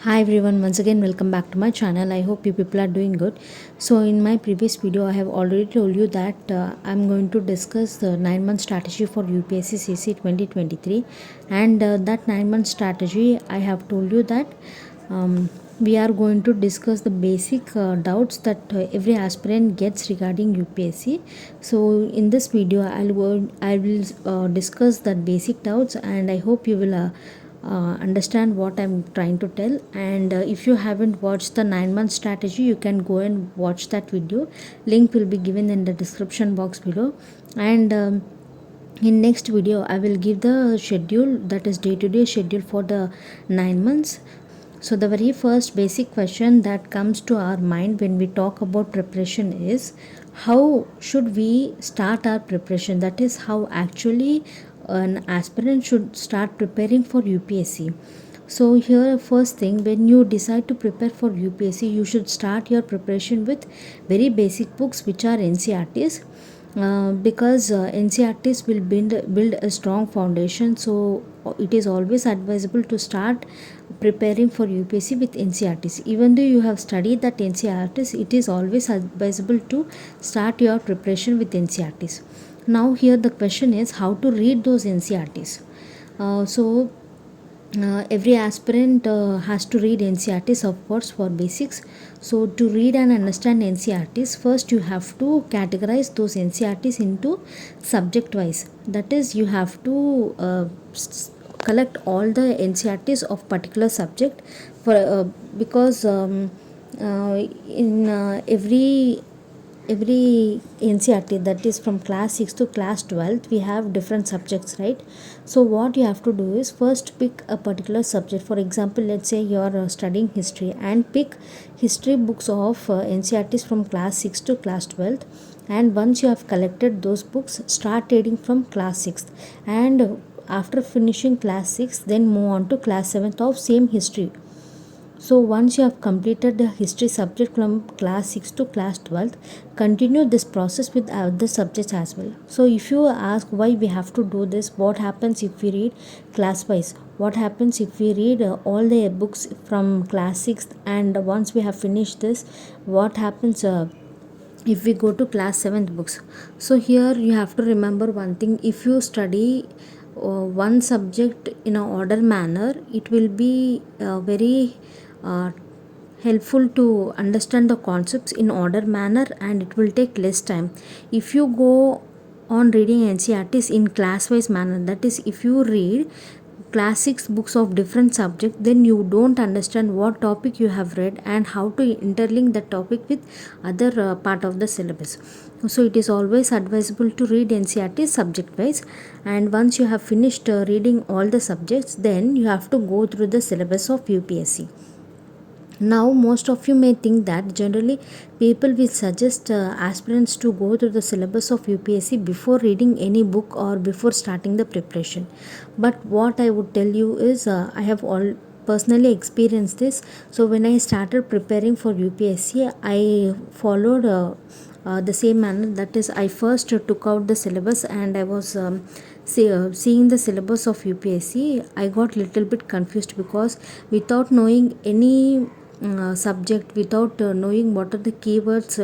Hi everyone, once again welcome back to my channel. I hope you people are doing good. So in my previous video I have already told you that I'm going to discuss the 9-month strategy for UPSC CSE 2023, and that 9-month strategy I have told you that we are going to discuss the basic doubts that every aspirant gets regarding UPSC. So in this video I will discuss that basic doubts, and I hope you will understand what I'm trying to tell. And if you haven't watched the 9-month strategy, you can go and watch that video. Link will be given in the description box below. And in next video I will give the schedule, that is day-to-day schedule for the 9 months. So the very first basic question that comes to our mind when we talk about preparation is, how should we start our preparation? That is, how actually an aspirant should start preparing for UPSC. So here, first thing, when you decide to prepare for UPSC, you should start your preparation with very basic books which are NCERTs, because NCERTs will build a strong foundation. So it is always advisable to start preparing for UPSC with NCERTs. Even though you have studied that NCERTs, it is always advisable to start your preparation with NCERTs. Now here the question is how to read those NCERTs. Every aspirant has to read NCERTs, of course, for basics. So to read and understand NCERTs, first you have to categorize those NCERTs into subject wise. That is, you have to collect all the NCERTs of particular subject for because in every NCERT, that is from class 6 to class 12th, we have different subjects, right? So what you have to do is first pick a particular subject. For example, let's say you are studying history, and pick history books of NCERTs from class 6 to class 12th. And once you have collected those books, start reading from class 6th, and after finishing class 6th, then move on to class 7th of same history. So once you have completed the history subject from class 6 to class 12th, continue this process with other subjects as well. So if you ask why we have to do this, what happens if we read class wise? What happens if we read all the books from class 6th, and once we have finished this, what happens if we go to class 7th books? So here you have to remember one thing: if you study one subject in a order manner, it will be very helpful to understand the concepts in order manner, and it will take less time. If you go on reading NCERTs in class wise manner, that is, if you read class 6 books of different subject, then you don't understand what topic you have read and how to interlink that topic with other part of the syllabus. So it is always advisable to read NCERT subject wise, and once you have finished reading all the subjects, then you have to go through the syllabus of UPSC. Now most of you may think that generally people will suggest aspirants to go through the syllabus of UPSC before reading any book or before starting the preparation. But what I would tell you is, I have all personally experienced this. So when I started preparing for UPSC, I followed the same manner. That is, I first took out the syllabus, and I was seeing the syllabus of UPSC. I got little bit confused, because without knowing any subject, without knowing what are the keywords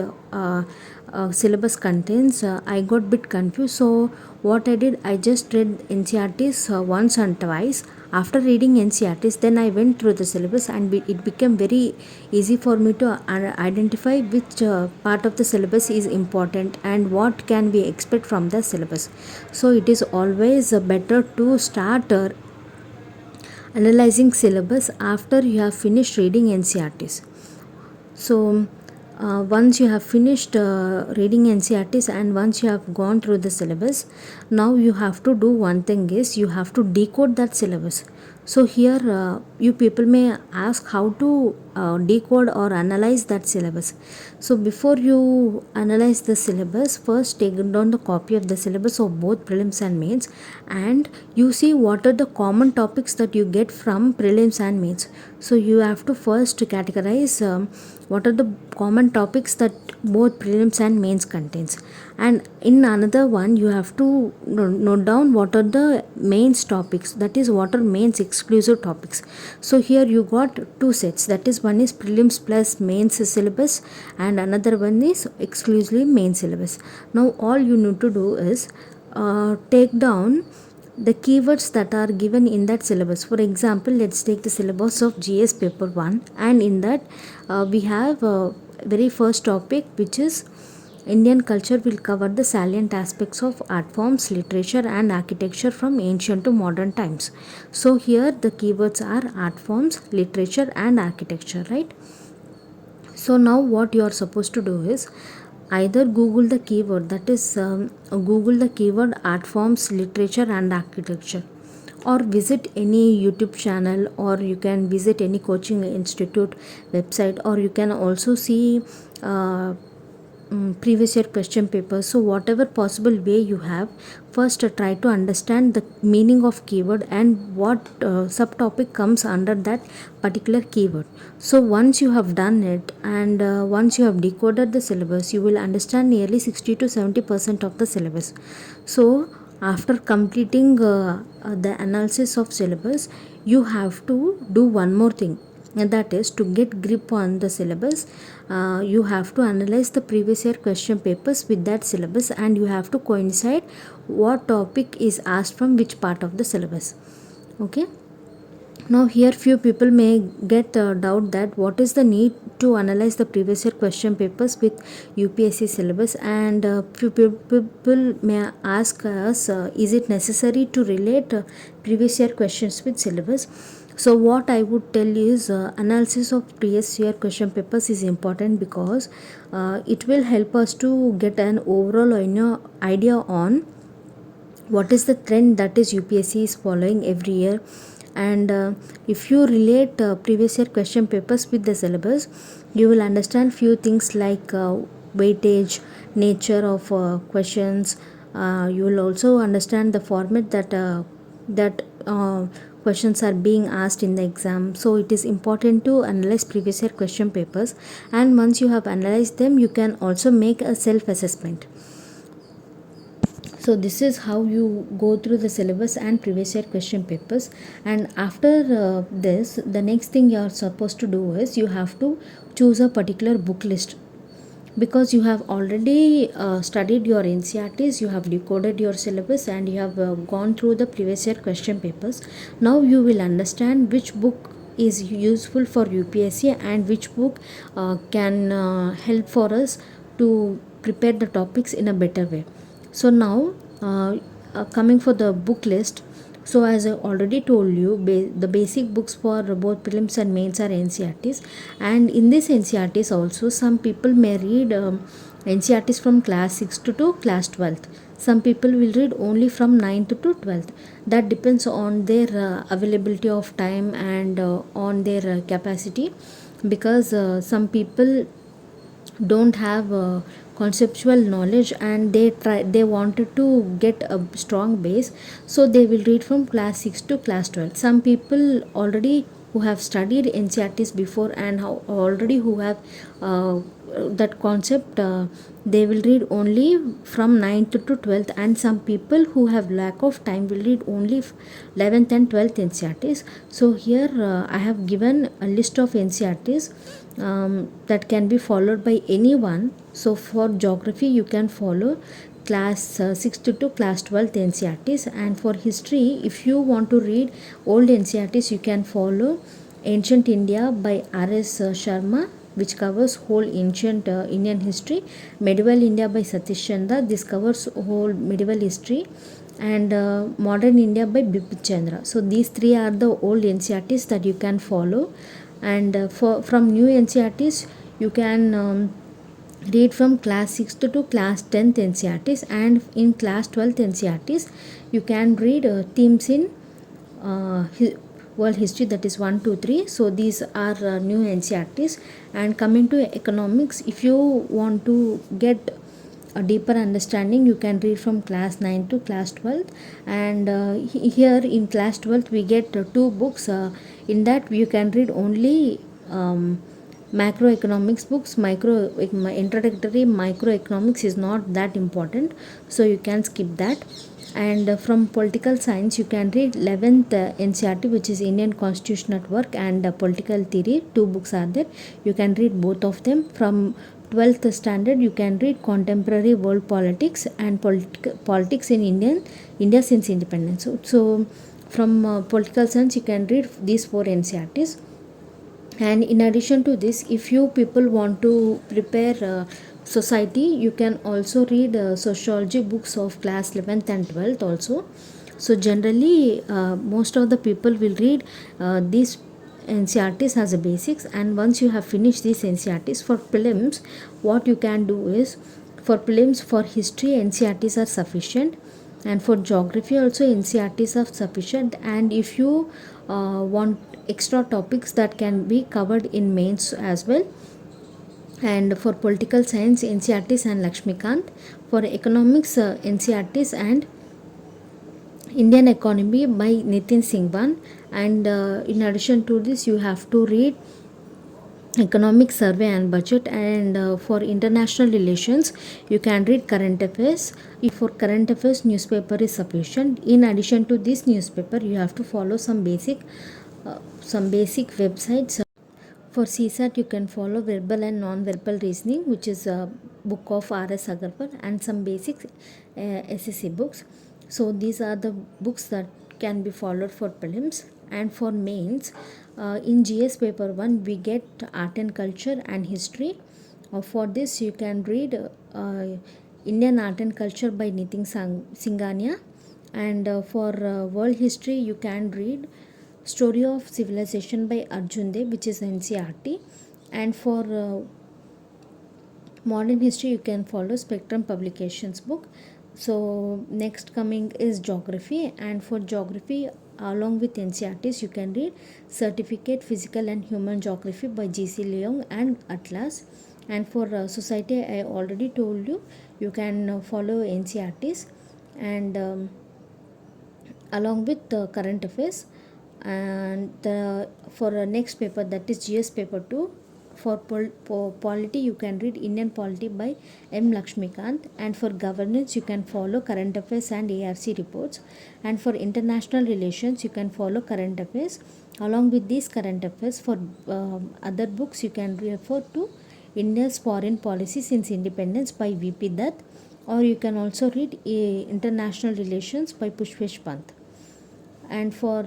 syllabus contains, I got bit confused. So what I did, I just read NCERTs once and twice. After reading NCERTs, then I went through the syllabus, and it became very easy for me to identify which part of the syllabus is important and what can we expect from the syllabus. So it is always better to start analyzing syllabus after you have finished reading NCERTs. So once you have finished reading NCERTs, and once you have gone through the syllabus, now you have to do one thing, is you have to decode that syllabus. So here you people may ask how to decode or analyze that syllabus. So before you analyze the syllabus, first take down the copy of the syllabus of both prelims and mains, and you see what are the common topics that you get from prelims and mains. So you have to first categorize what are the common topics that both prelims and mains contains, and in another one you have to note down what are the mains topics, that is what are mains exclusive topics. So here you got two sets, that is one is prelims plus mains syllabus and another one is exclusively main syllabus. Now all you need to do is take down the keywords that are given in that syllabus. For example, let's take the syllabus of GS paper 1, and in that we have very first topic, which is Indian culture, will cover the salient aspects of art forms, literature and architecture from ancient to modern times. So here the keywords are art forms, literature and architecture, right? So now what you are supposed to do is either Google the keyword, that is Google the keyword art forms, literature and architecture, or visit any YouTube channel, or you can visit any coaching institute website, or you can also see previous year question papers. So whatever possible way you have, first try to understand the meaning of keyword and what subtopic comes under that particular keyword. So once you have done it, and once you have decoded the syllabus, you will understand nearly 60 to 70% of the syllabus. So after completing the analysis of syllabus, you have to do one more thing, and that is to get grip on the syllabus. You have to analyze the previous year question papers with that syllabus, and you have to coincide what topic is asked from which part of the syllabus. Okay, now here few people may get doubt that what is the need to analyze the previous year question papers with UPSC syllabus, and few people may ask us, is it necessary to relate previous year questions with syllabus? So what I would tell is analysis of previous year question papers is important, because it will help us to get an overall idea on what is the trend that is UPSC is following every year. And if you relate previous year question papers with the syllabus, you will understand few things like weightage, nature of questions. You will also understand the format that questions are being asked in the exam. So it is important to analyze previous year question papers, and once you have analyzed them, you can also make a self assessment. So this is how you go through the syllabus and previous year question papers. And after this, the next thing you are supposed to do is you have to choose a particular book list, because you have already studied your NCERTs, you have decoded your syllabus, and you have gone through the previous year question papers. Now you will understand which book is useful for UPSC and which book can help for us to prepare the topics in a better way. So now coming for the book list, so as I already told you, the basic books for both prelims and mains are NCERTs, and in this NCERTs also some people may read NCERTs from class 6th to class 12th. Some people will read only from 9th to 12th. That depends on their availability of time and on their capacity, because some people don't have conceptual knowledge and they wanted to get a strong base, so they will read from class 6 to class 12. Some people already who have studied NCERTs before and already who have that concept, they will read only from 9th to 12th, and some people who have lack of time will read only 11th and 12th NCERTs. So here I have given a list of NCERTs that can be followed by anyone. So for geography you can follow class 6th to class 12th NCERTs, and for history, if you want to read old NCERTs, you can follow Ancient India by R.S. Sharma, which covers whole ancient Indian history. Medieval India by Satish Chandra, this covers whole medieval history. And Modern India by Bipin Chandra. So these three are the old NCERTs that you can follow. And from new NCERTs you can read from class 6th to class 10th NCERTs, and in class 12th NCERTs you can read themes in world history, that is 1 2 3. So these are new NCERTs. And coming to economics, if you want to get a deeper understanding, you can read from class 9 to class 12. And here in class 12 we get two books. In that you can read only macroeconomics books. Introductory microeconomics is not that important, so you can skip that. And from political science you can read 11th NCERT, which is Indian Constitution at Work and Political Theory. Two books are there, you can read both of them. From 12th standard you can read Contemporary World Politics and Politics in India since independence. So from political science you can read these four NCERTs. And in addition to this, if you people want to prepare society, you can also read sociology books of class 11th and 12th also. So generally most of the people will read these NCERTs as a basics. And once you have finished these NCERTs, for prelims what you can do is, for prelims, for history NCERTs are sufficient, and for geography also NCERTs are sufficient. And if you want extra topics, that can be covered in mains as well. And for political science NCERTs and Lakshmikant. For economics NCERTs and Indian Economy by Nitin Singwan. And in addition to this you have to read economic survey and budget. And for international relations you can read current affairs. If for current affairs newspaper is sufficient. In addition to this newspaper you have to follow some basic websites. For CSAT you can follow verbal and non-verbal reasoning, which is a book of R.S. Agarwal, and some basic SSC books. So these are the books that can be followed for prelims. And for mains, in GS paper 1 we get art and culture and history. For this you can read Indian art and culture by Nitin Singhania. And for world history you can read Story of Civilization by Arjun Dev, which is NCERT. And for modern history you can follow Spectrum Publications book. So next coming is geography. And for geography along with NCERTs you can read Certificate Physical and Human Geography by G.C. Leong and Atlas. And for society I already told you, you can follow NCERTs. And along with current affairs. And for next paper, that is GS paper 2, for polity you can read Indian Polity by M. Lakshmikant. And for governance you can follow current affairs and ARC reports. And for international relations you can follow current affairs. Along with these current affairs, for other books you can refer to India's foreign policy since independence by V.P. Dutt, or you can also read international relations by Pushpesh Pant. And for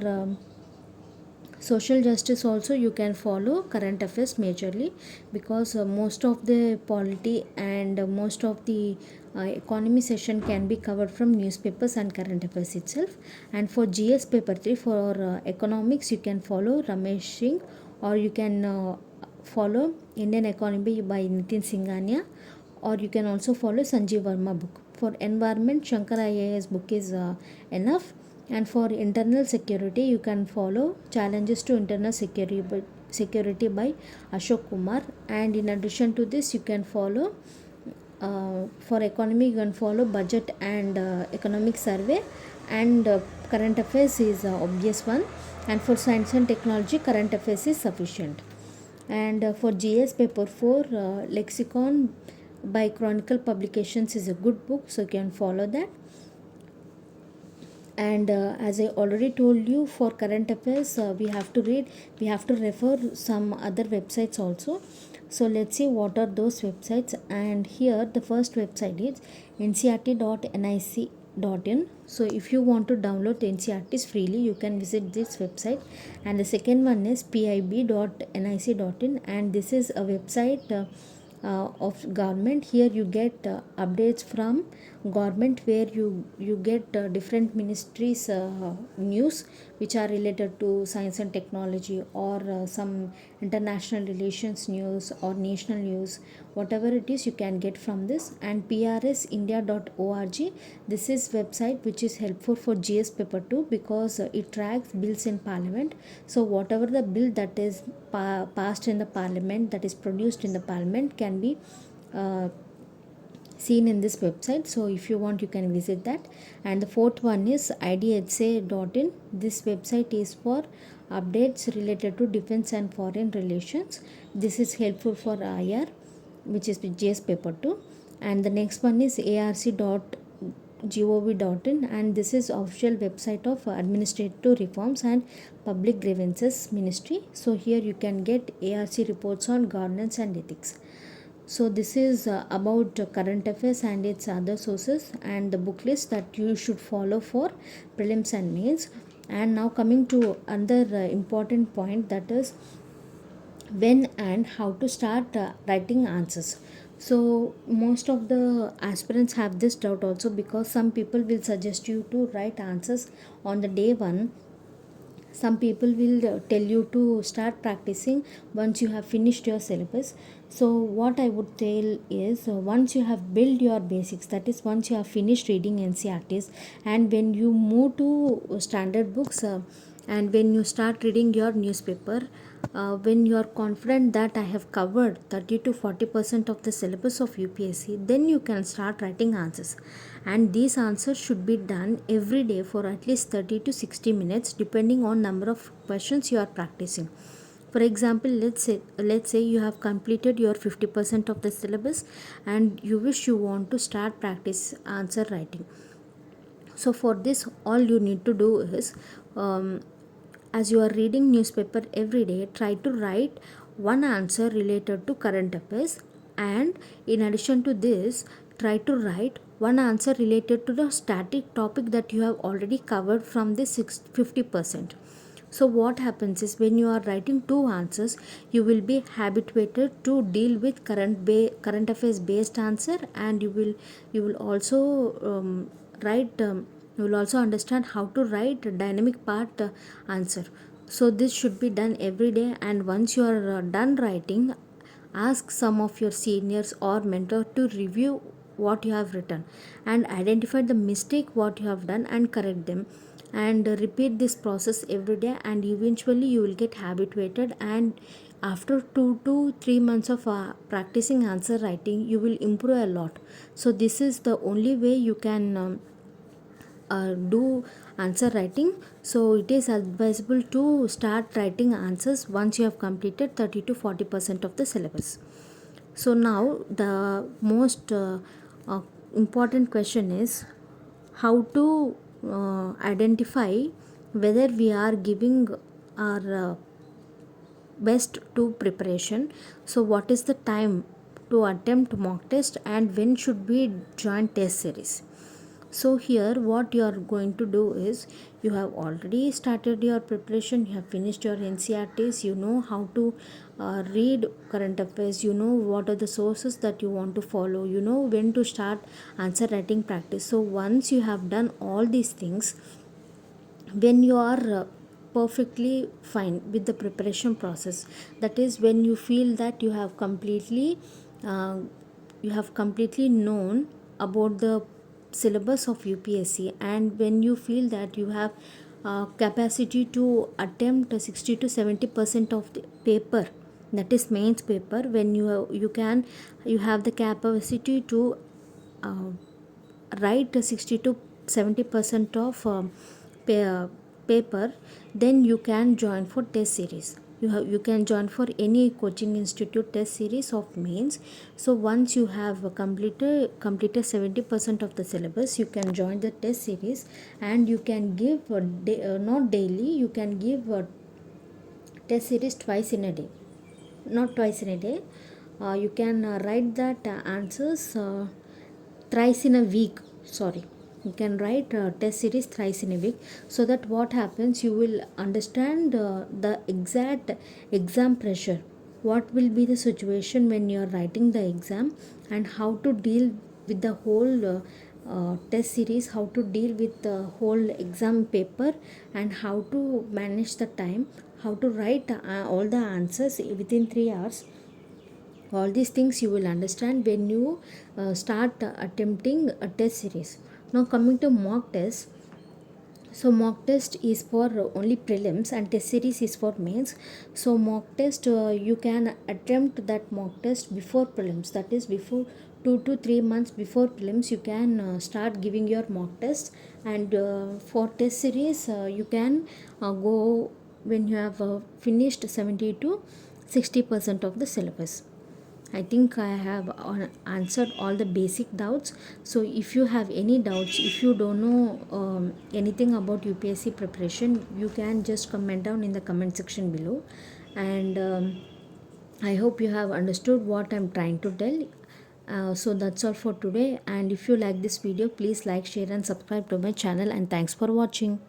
social justice also you can follow current affairs majorly, because most of the polity and most of the economy session can be covered from newspapers and current affairs itself. And for GS paper 3, for economics you can follow Ramesh Singh, or you can follow Indian Economy by Nitin Singhania, or you can also follow Sanjeev Verma book. For environment, Shankar IAS book is enough. And for internal security you can follow Challenges to Internal Security by Ashok Kumar. And in addition to this you can follow for economy you can follow budget and economic survey. And current affairs is obvious one. And for science and technology current affairs is sufficient. And for GS paper 4, lexicon by Chronicle Publications is a good book, so you can follow that. And as I already told you, for current affairs we have to refer some other websites also. So let's see what are those websites. And here the first website is ncert.nic.in. so if you want to download the NCERTs freely you can visit this website. And the second one is pib.nic.in, and this is a website of government. Here you get updates from government, where you get different ministries news which are related to science and technology, or some international relations news or national news, whatever it is you can get from this. And prsindia.org, this is website which is helpful for GS paper 2, because it tracks bills in parliament. So whatever the bill that is passed in the parliament, that is produced in the parliament, can be uh, seen in this website. So if you want, you can visit that. And the fourth one is idhsa.in. This website is for updates related to defense and foreign relations. This is helpful for IR, which is GS paper 2. And the next one is arc.gov.in, and this is official website of administrative reforms and public grievances ministry. So here you can get ARC reports on governance and ethics. So this is about current affairs and its other sources, and the book list that you should follow for prelims and mains. And now coming to another important point, that is when and how to start writing answers. So most of the aspirants have this doubt also, because some people will suggest you to write answers on the day one. Some people will tell you to start practicing once you have finished your syllabus. So what I would tell is, once you have built your basics, that is once you have finished reading NCERTs, and when you move to standard books, and when you start reading your newspaper, when you are confident that I have covered 30 to 40% of the syllabus of UPSC, then you can start writing answers. And these answers should be done every day for at least 30 to 60 minutes, depending on number of questions you are practicing. For example, let's say you have completed your 50% of the syllabus, and you wish you want to start practice answer writing. So for this, all you need to do is, as you are reading newspaper every day, try to write one answer related to current affairs, and in addition to this, try to write one answer related to the static topic that you have already covered from the 50%. So what happens is, when you are writing two answers, you will be habituated to deal with current affairs based answer, and you will also write you will also understand how to write dynamic part answer. So this should be done every day, and once you are done writing, ask some of your seniors or mentor to review what you have written, and identify the mistake what you have done and correct them, and repeat this process every day, and eventually you will get habituated. And after 2 to 3 months of practicing answer writing, you will improve a lot. So this is the only way you can do answer writing. So it is advisable to start writing answers once you have completed 30 to 40% of the syllabus. So now the most important question is, how to identify whether we are giving our best to preparation. So what is the time to attempt mock test, and when should we join test series? So here what you are going to do is, you have already started your preparation, you have finished your NCERTs, you know how to read current affairs, you know what are the sources that you want to follow, you know when to start answer writing practice. So once you have done all these things, when you are perfectly fine with the preparation process, that is when you feel that uh, you have completely known about the syllabus of UPSC, and when you feel that you have capacity to attempt 60 to 70% of the paper, that is mains paper, when you have the capacity to uh, write 60 to 70% of paper, then you can join for test series. You can join for any coaching institute test series of mains. So once you have completed 70% of the syllabus, you can join the test series, and you can give not daily, you can give test series twice in a day, not twice in a day. You can write that answers thrice in a week. Sorry, you can write test series thrice in a week, so that what happens, you will understand the exact exam pressure, what will be the situation when you are writing the exam, and how to deal with the whole test series, how to deal with the whole exam paper, and how to manage the time, how to write all the answers within 3 hours. All these things you will understand when you start attempting a test series. Now coming to mock test, so mock test is for only prelims and test series is for mains. So mock test, you can attempt that mock test before prelims, that is before 2 to 3 months before prelims you can start giving your mock test. And for test series you can go when you have finished 70 to 60% of the syllabus. I think I have answered all the basic doubts. So if you have any doubts, if you don't know anything about UPSC preparation, you can just comment down in the comment section below. And I hope you have understood what I'm trying to tell. So that's all for today. And if you like this video, please like, share, and subscribe to my channel. And thanks for watching.